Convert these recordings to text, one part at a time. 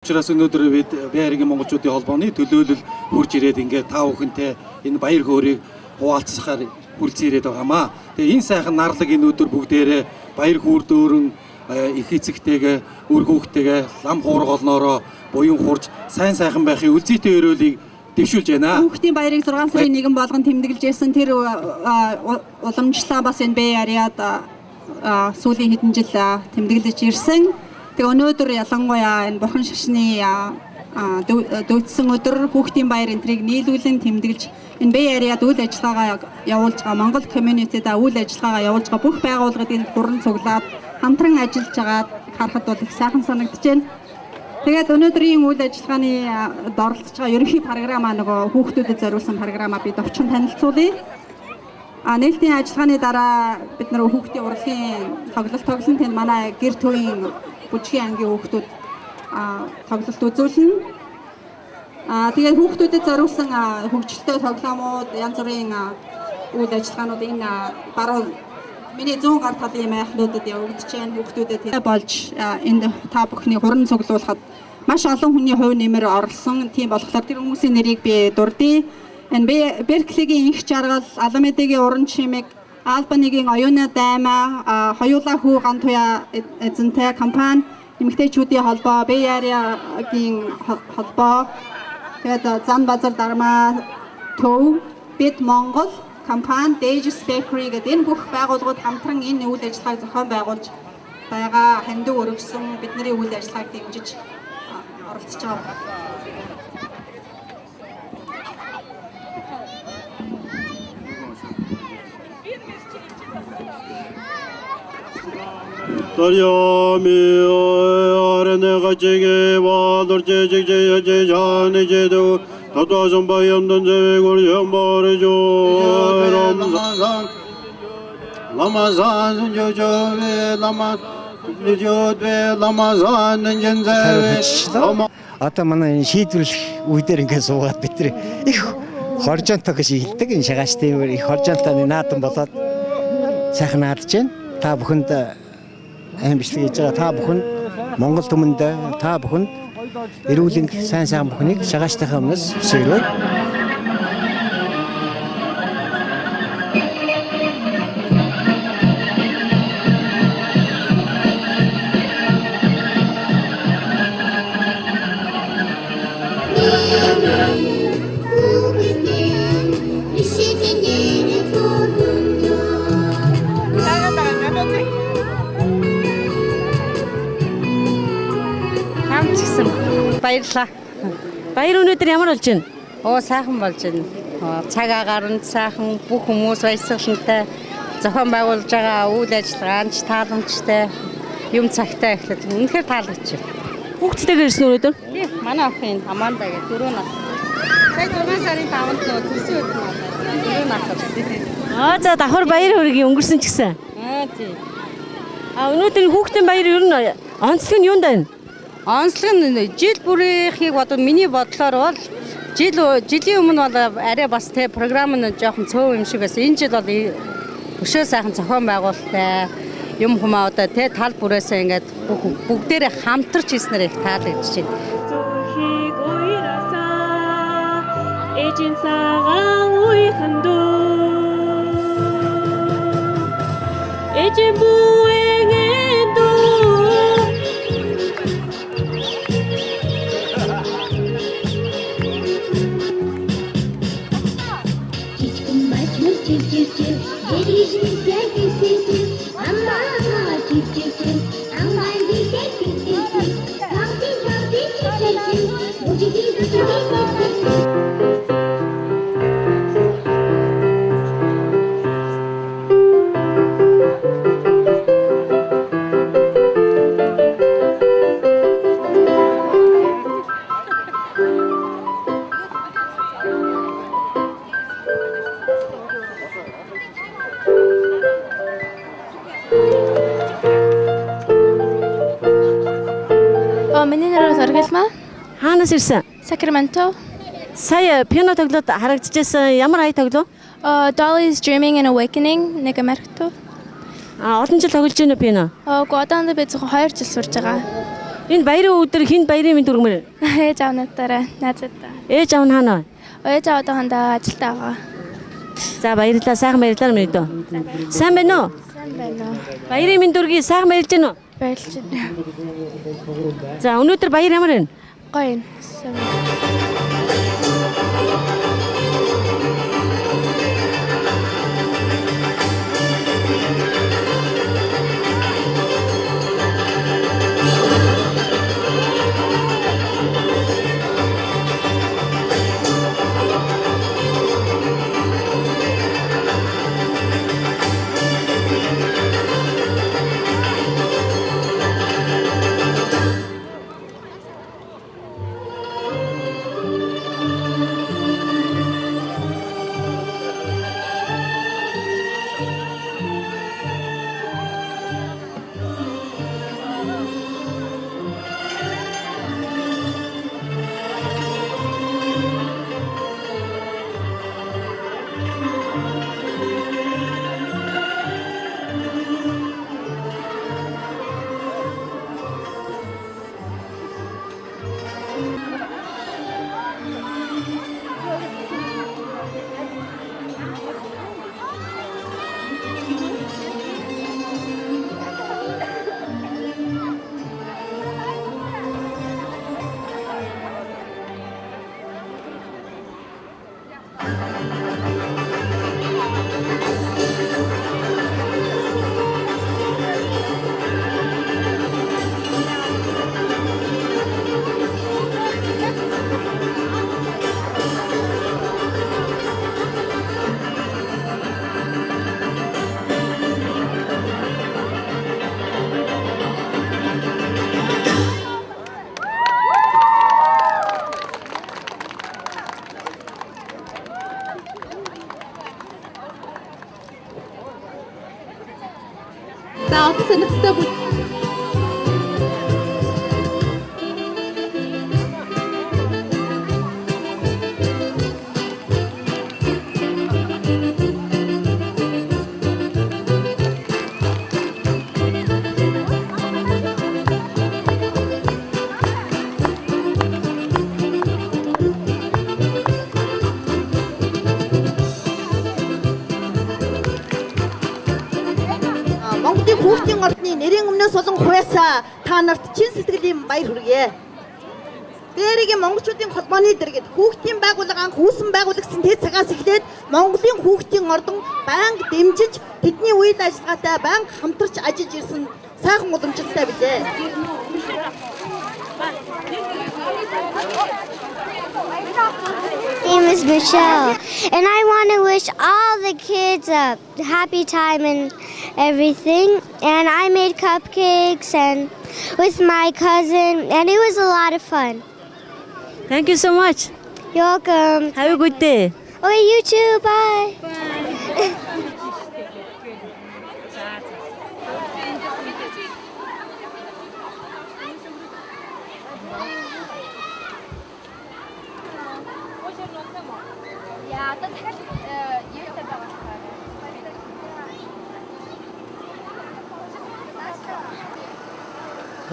Учраас өнөөдөр бид Баяргийн монголчуудын холбооны төлөөлөл хурж ирээд ингээд та бүхэнтэй энэ баяр хөөргийг хуваалцахаар хүрэлцэн ирээд байгаамаа. Тэгээ энэ сайхан нарлаг энэ өдөр бүгдээрээ баяр хүүр дөөрөн их эцэгтэйгээ үр хүүхдтэйгээ лам хуурголноороо буян хурж сайн сайхан байхын үлзийтэй өрөөлийг дэвшүүлж байна. Хүүхдийн баярыг 6 сарын 1 болгон тэмдэглэж ирсэн тэр уламжлалаа бас энэ Бэй Ариад сүүлийн хэдэн жил тэмдэглэж ирсэн. Тэгээ өнөөдөр ялангуяа энэ бурхан шашны дүүцсэн өдөр хүүхдийн баяр энтрийг нийлүүлэн тэмдэглэж энэ Бэй Ариад үйл ажиллагаагаа явуулж байгаа Монгол community-д үйл ажиллагаагаа явуулж байгаа бүх байгууллагуудын гурван цуглаад хамтран ажиллаж байгаад харахад бол их сайхан санагдаж байна. Тэгээд өнөөдрийн үйл ажиллагааны оролцож байгаа ерөнхий програмаа нөгөө хүүхдүүдэд зориулсан програмаа бид овчхон танилцуулъя. Нээлтийн ажиллагааны дараа бид нар хүүхдийн урлагийн тоглолт тэнд манай гэр төвийн бүжгийн ангийн хүүхдүүд тоглолт үзүүлнэ. Тэгээд хүүхдүүдэд зориулсан хөгжилтэй тоглоомууд, янз бүрийн үйл ажиллагаанууд энэ баруун миний 100 гар талын майхнуудад явагдаж байна. Хүүхдүүдэд болж энд та бүхний хуран цуглуулахад маш олон хүний хувь нэмэр орлсон. Тийм болохоор тэр хүмүүсийн нэрийг би дурдъя. Энэ Берклигийн инх жаргал, Аламедигийн уран чимэг, Албаныгийн оюуны даймаа, хоёулаа хүү ган туяа эзэнтэй компани, эмэгтэйчүүдийн холбоо, Бэй Ариагийн холбоо, тэгээд Зан Базар Дарма төв, Бид Монгол компани, Dage's Bakery гэдэг энэ бүх байгууллагууд хамтран энэ үйл ажиллагааг зохион байгуулж байгаа хандив өргөсөн бидний үйл ажиллагааг дэмжиж оролцож байгаа. Дарьями арене гачеге вадорчеже жане제도 다도좀 바염던 제골 염바르죠 라마잔 저저베 라마 저저베 라마잔 전제베 одоо манай шийдвэрлэх үедэр ингээд суугаад бид нар их хоржонтой гэж хэлдэг энэ шагаачтай их хоржонтой наадан болоод сайхан наадж байна. Та бүхэнд аим бичлэг хийж байгаа та бүхэнд Монгол түмэнд та бүхэнд эрүүлэн сайн бүхнийг шагаачтайхаа өмнөөс хүсэвэй. Баярлалаа. Баяр өнөөдөр ямар болж байна? Сайхан болж байна. Цаг агаар нь сайхан бүх хүмүүс баясгалантай зохион байгуулж байгаа үйл ажиллагаанд тааламжтай юм цагтаа эхлэх үнэхээр таалагдчих. Хүүхдтэйгээр ирсэн өнөөдөр? Тий, манай охин Аманда гэх 4 нас. Сая 6 сарын 5-нд нөө төрсөн өдөр надад 4 нас. За давхар баяр хүргийг өнгөрсөн ч гэсэн. Тий. Өнөөдөр хүүхдийн баяр ер нь онцлог нь юунд байна? Онцлог нь жил бүрийнхийг бодвол миний бодлоор бол жилийн өмнө бол арай бас те програм нь жоохон цөөн юм шиг байсан. Энэ жил бол өшөө сайхан зохион байгуулалттай юм хүмүүс одоо те тал бүрээсээ ингээд бүгдээрээ хамтарч хийснээр их таалагдж байна. Зүрхийг уйрасаа эжин цагаан уйхандуу эжин Миний нэр Зоргилмаа. Хаанаас ирсэн? Sacramento. Сая пиано тоглоод харагдчихсан. Ямар ая тоглоо? Dolly's Dreaming and Awakening нэг Америкт. Олон жил тоглож байна уу пиано? Годонд би зөвхөн 2 жил сурж байгаа. Энэ баярын өдөр хин баярын мэнд хүргэмээр? Ээж аав надаараа найзуудаа. Ээж аав нь хаана? Ээж аав одоохондоо ажилдаа байгаа. За баярлалаа, сайхан баярлалаа минь дөө. Сайн байна уу? Сайн байна уу? Баярын мэнд хүргэе, сайхан баярлж байна уу? Баярлж байна. За өнөөдөр баяр ямар байна? Гоё юм. За одоо сонирхолтой бүл. Монголын хүүхдийн ордны нэрийн өмнөөс болон хуяасаа та нарт чин сэтгэлийн баяр хүргэе. Бээргийн монголчуудын холбооны дэргэд хүүхдийн байгууллага анх үүсгэн байгуулагчсан тэд цагаас эхлээд Монголын хүүхдийн ордон байнга дэмжиж тэдний үйл ажиллагаатай байнга хамтарч ажиллаж ирсэн сайхан уламжлалтай билээ. My name is Michelle, and I want to wish all the kids a happy time and everything. And I made cupcakes and with my cousin, and it was a lot of fun. Thank you so much. You're welcome. Have a good day. Okay, you too. Bye.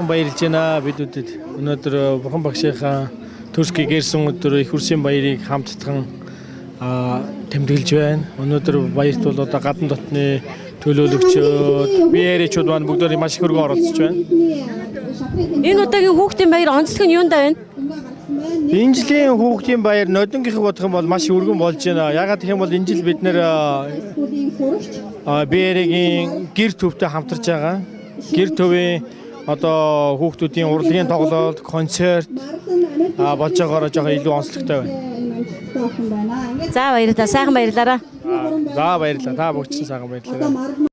Баярлж байна бидүүдэд өнөөдөр Бурхан багшийнхаа төрсгийг гэрсэн өдөр их хүрсийн баярыг хамттан тэмдэглэж байна. Өнөөдөр баярт бол одоо гадна дотны төлөөлөгчид, биеэрчүүд маань бүгдөө маш их хөргөө оролцож байна. Энэ удаагийн хүүхдийн баяр онцлог нь юундаа байна? Энэ жилийн хүүхдийн баяр нодонгийнх бодох юм бол маш өргөн болж байна. Ягаад гэх юм бол энэ жил бид нэр биеэрийн гэр төвтэй хамтарч байгаа. Гэр төвийн одоо хүүхдүүдийн урлагийн тоглолт, концерт болж байгаагаар жоохон илүү онцлогтой байна. За баярлалаа, сайхан баярлалаа. За баярлалаа. Та бүгд ч сайхан баярлалаа.